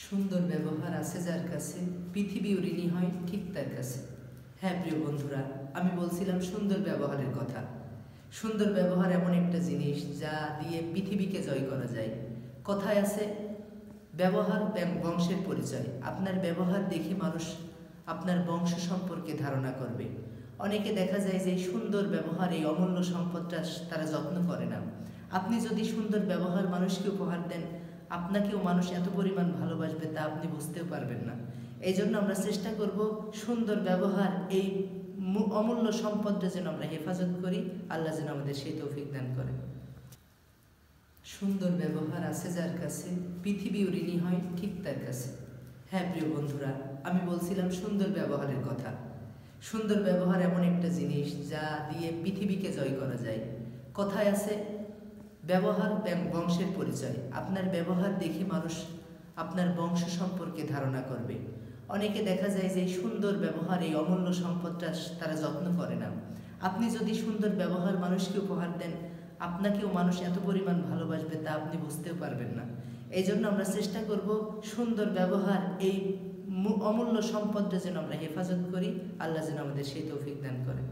সুন্দর ব্যবহার আছে যার কাছে, পৃথিবীও ঋণী হয় ঠিক তার কাছে। হ্যাঁ প্রিয় বন্ধুরা, আমি বলছিলাম সুন্দর ব্যবহারের কথা। সুন্দর ব্যবহার এমন একটা জিনিস যা দিয়ে পৃথিবীকে জয় করা যায়। কথায় আছে, ব্যবহার বংশের পরিচয়। আপনার ব্যবহার দেখে মানুষ আপনার বংশ সম্পর্কে ধারণা করবে। অনেকে দেখা যায় যে সুন্দর ব্যবহার, এই অমূল্য সম্পদটা তারা যত্ন করে না। আপনি যদি সুন্দর ব্যবহার মানুষকে উপহার দেন, আপনাকেও মানুষ এত পরিমাণ ভালোবাসবে তা আপনি বুঝতেও পারবেন না। এই জন্য আমরা চেষ্টা করব সুন্দর ব্যবহার, এই অমূল্য সম্পদটা যেন আমরা হেফাজত করি। আল্লাহ যেন আমাদের সেই তৌফিক দান করেন। সুন্দর ব্যবহার আছে যার কাছে, পৃথিবীও ঋণী হয় ঠিক তার কাছে। হ্যাঁ প্রিয় বন্ধুরা, আমি বলছিলাম সুন্দর ব্যবহারের কথা। সুন্দর ব্যবহার এমন একটা জিনিস যা দিয়ে পৃথিবীকে জয় করা যায়। কথায় আছে, ব্যবহার বংশের পরিচয়। আপনার ব্যবহার দেখে মানুষ আপনার বংশ সম্পর্কে ধারণা করবে। অনেকে দেখা যায় যে সুন্দর ব্যবহার, এই অমূল্য সম্পদটা তারা যত্ন করে না। আপনি যদি সুন্দর ব্যবহার মানুষকে উপহার দেন, আপনাকেও মানুষ এত পরিমাণ ভালোবাসবে তা আপনি বুঝতেও পারবেন না। এই জন্য আমরা চেষ্টা করব সুন্দর ব্যবহার, এই অমূল্য সম্পদটা যেন আমরা হেফাজত করি। আল্লাহ যেন আমাদের সেই তৌফিক দান করেন।